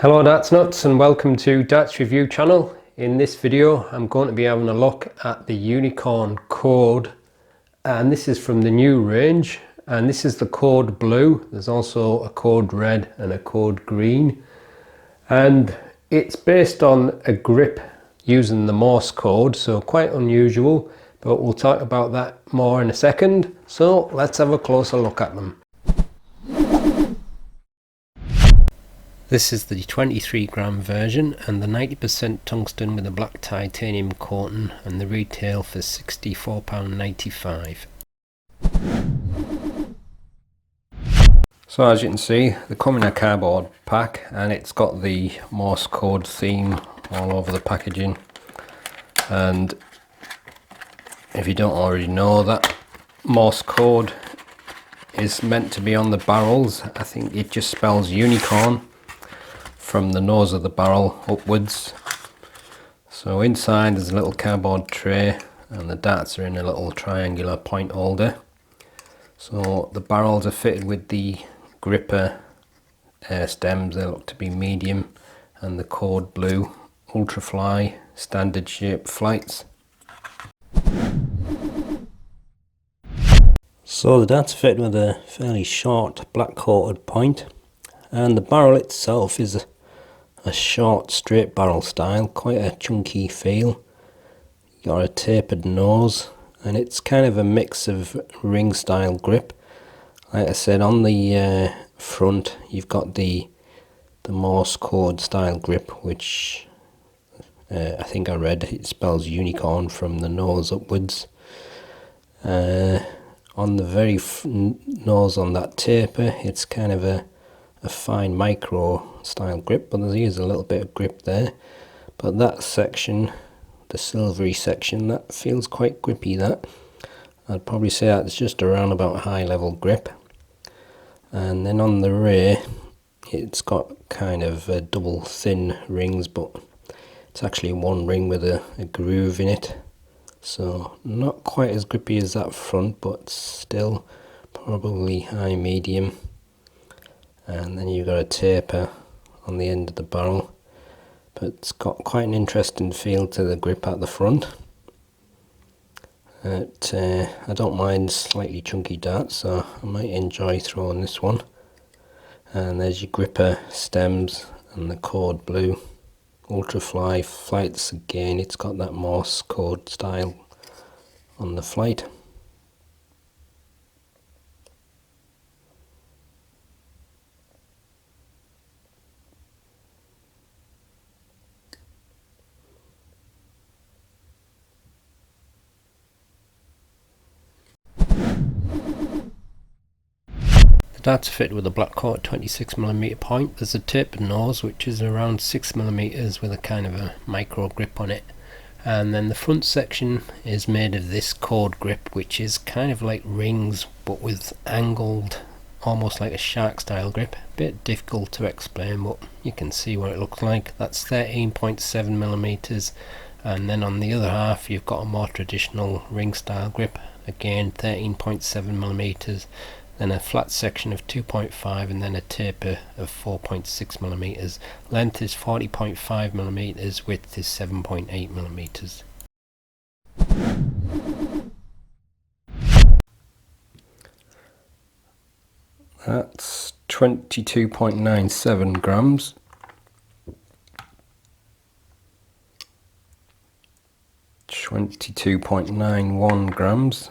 Hello Darts Nutz and welcome to Darts Review channel. In this video I'm going to be having a look at the Unicorn Code, and this is from the new range, and this is the Code Blue. There's also a Code Red and a Code Green, and it's based on a grip using the Morse code, so quite unusual, but we'll talk about that more in a second. So let's have a closer look at them. This is the 23 gram version and the 90% tungsten with a black titanium coating, and the retail for £64.95. So as you can see, they come in a cardboard pack and it's got the Morse code theme all over the packaging. And if you don't already know, that Morse code is meant to be on the barrels. I think it just spells unicorn from the nose of the barrel upwards. So inside there's a little cardboard tray and the darts are in a little triangular point holder. So the barrels are fitted with the gripper stems. They look to be medium, and the Code Blue Ultrafly standard shape flights. So the darts are fitted with a fairly short black coated point, and the barrel itself is a short straight barrel style, quite a chunky feel. Got a tapered nose, and it's kind of a mix of ring style grip. Like I said, on the front you've got the Morse code style grip, which I think I read it spells unicorn from the nose upwards. On the very nose on that taper, it's kind of a fine micro style grip, but there is a little bit of grip there. But that section, the silvery section, that feels quite grippy. That I'd probably say that's just around about high level grip. And then on the rear, it's got kind of double thin rings, but it's actually one ring with a groove in it, so not quite as grippy as that front, but still probably high medium. And then you've got a taper on the end of the barrel, but it's got quite an interesting feel to the grip at the front. I don't mind slightly chunky darts, so I might enjoy throwing this one. And there's your gripper stems and the Code Blue Ultrafly flights again. It's got that Morse code style on the flight. The darts are fitted with a black coated 26mm point. There's a tapered nose which is around 6mm with a kind of a micro grip on it, and then the front section is made of this code grip, which is kind of like rings but with angled, almost like a shark style grip. A bit difficult to explain, but you can see what it looks like. That's 13.7mm, and then on the other half you've got a more traditional ring style grip, again 13.7mm. Then a flat section of 2.5, and then a taper of 4.6mm. Length is 40.5mm, width is 7.8mm. That's 22.97 grams. £22.91 grams.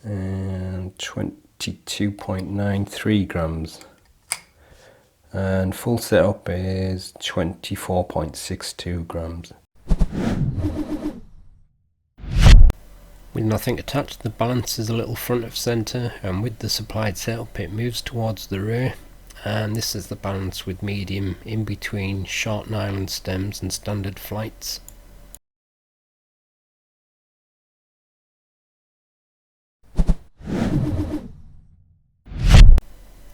And 22.93 grams, and full setup is 24.62 grams. With nothing attached, the balance is a little front of centre, and with the supplied setup it moves towards the rear, and this is the balance with medium in between short nylon stems and standard flights.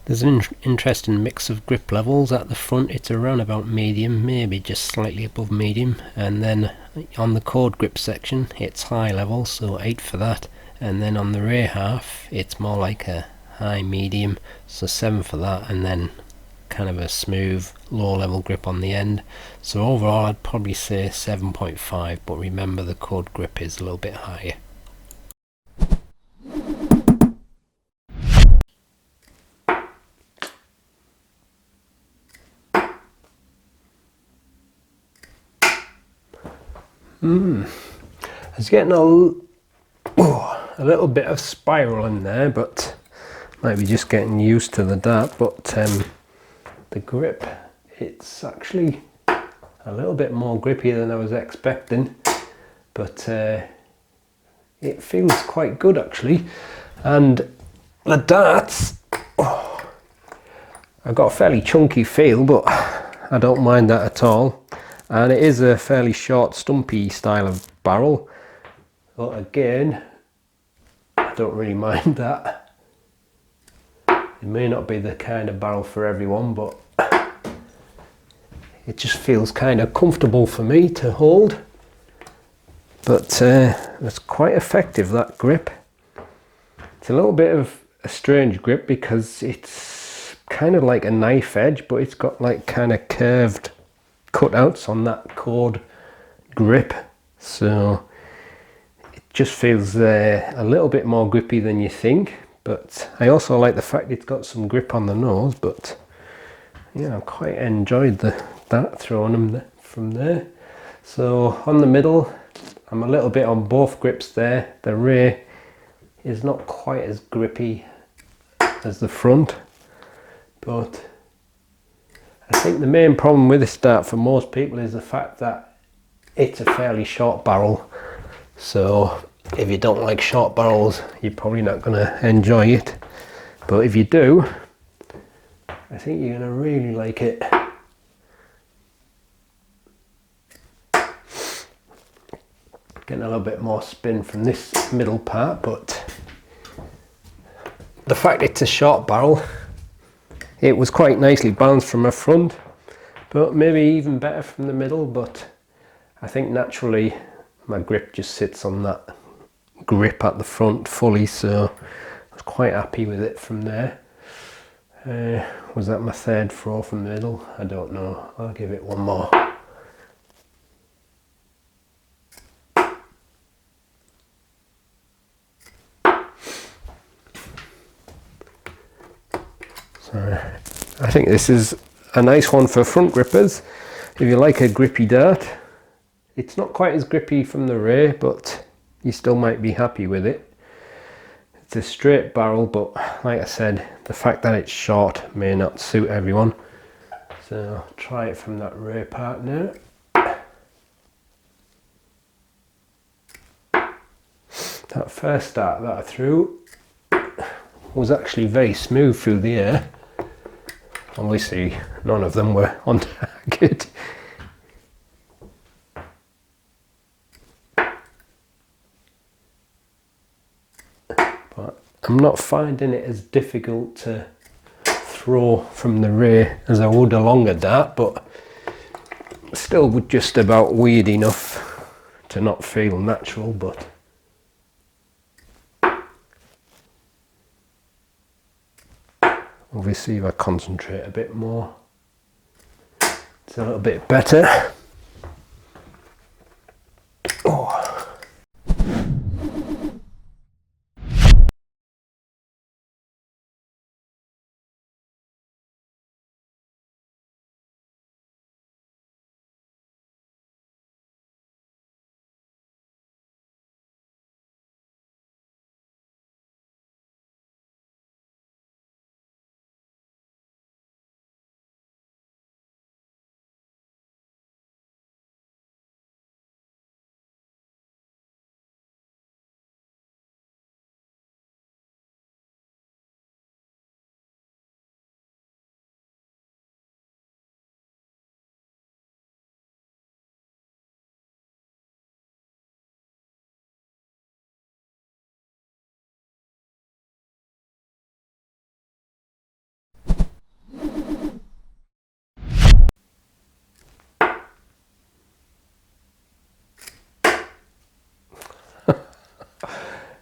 There's an interesting mix of grip levels. At the front it's around about medium, maybe just slightly above medium, and then on the code grip section it's high level, so 8 for that, and then on the rear half it's more like a high, medium, so 7 for that, and then kind of a smooth low level grip on the end. So overall I'd probably say 7.5, but remember the code grip is a little bit higher. It's getting a little bit of spiral in there, but might be just getting used to the dart. But the grip, it's actually a little bit more grippy than I was expecting, but it feels quite good actually. And the darts, I've got a fairly chunky feel, but I don't mind that at all. And it is a fairly short, stumpy style of barrel, but again, I don't really mind that. It may not be the kind of barrel for everyone, but it just feels kind of comfortable for me to hold. But it's quite effective, that grip. It's a little bit of a strange grip because it's kind of like a knife edge, but it's got like kind of curved cutouts on that cord grip, so it just feels a little bit more grippy than you think. But I also like the fact it's got some grip on the nose. But yeah, I quite enjoyed that throwing them from there. So on the middle, I'm a little bit on both grips there. The rear is not quite as grippy as the front, but I think the main problem with this dart for most people is the fact that it's a fairly short barrel. So if you don't like short barrels, you're probably not going to enjoy it. But if you do, I think you're going to really like it. Getting a little bit more spin from this middle part, but the fact it's a short barrel, it was quite nicely balanced from the front, but maybe even better from the middle. But I think naturally my grip just sits on that grip at the front fully, so I was quite happy with it from there. Was that my third throw from the middle? I don't know. I'll give it one more. I think this is a nice one for front grippers. If you like a grippy dart, it's not quite as grippy from the rear, but you still might be happy with it. It's a straight barrel, but like I said, the fact that it's short may not suit everyone. So I'll try it from that rear part now. That first dart that I threw was actually very smooth through the air. Obviously, none of them were on target. But I'm not finding it as difficult to throw from the rear as I would a longer dart, but still just about weird enough to not feel natural. But obviously if I concentrate a bit more, it's a little bit better. Oh.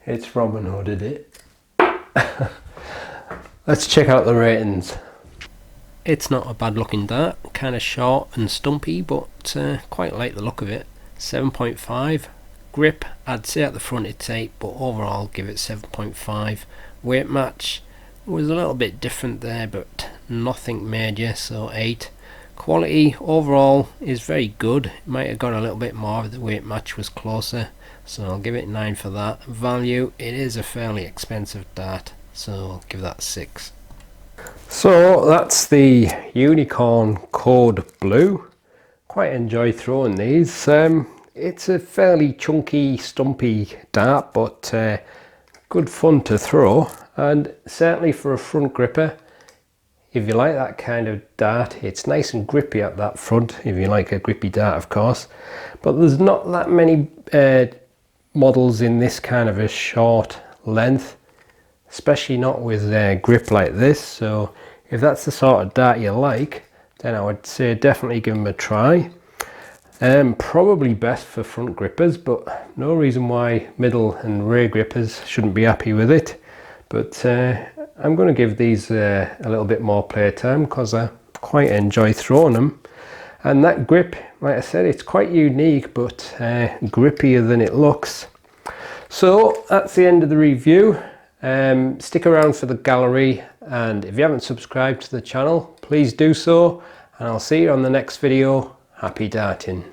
It's Robin Hooded it. Let's check out the ratings. It's not a bad looking dart, kind of short and stumpy, but quite like the look of it. 7.5. Grip, I'd say at the front it's 8, but overall give it 7.5. Weight match was a little bit different there, but nothing major, so 8. Quality overall is very good. Might have got a little bit more if the weight match was closer, so I'll give it 9 for that. Value, it is a fairly expensive dart, so I'll give that 6. So that's the Unicorn Code Blue. Quite enjoy throwing these. It's a fairly chunky, stumpy dart, but good fun to throw, and certainly for a front gripper, if you like that kind of dart, it's nice and grippy at that front, if you like a grippy dart of course. But there's not that many models in this kind of a short length, especially not with grip like this, so if that's the sort of dart you like, then I would say definitely give them a try. Probably best for front grippers, but no reason why middle and rear grippers shouldn't be happy with it. But I'm going to give these a little bit more playtime because I quite enjoy throwing them. And that grip, like I said, it's quite unique, but grippier than it looks. So that's the end of the review. Stick around for the gallery, and if you haven't subscribed to the channel, please do so, and I'll see you on the next video. Happy darting.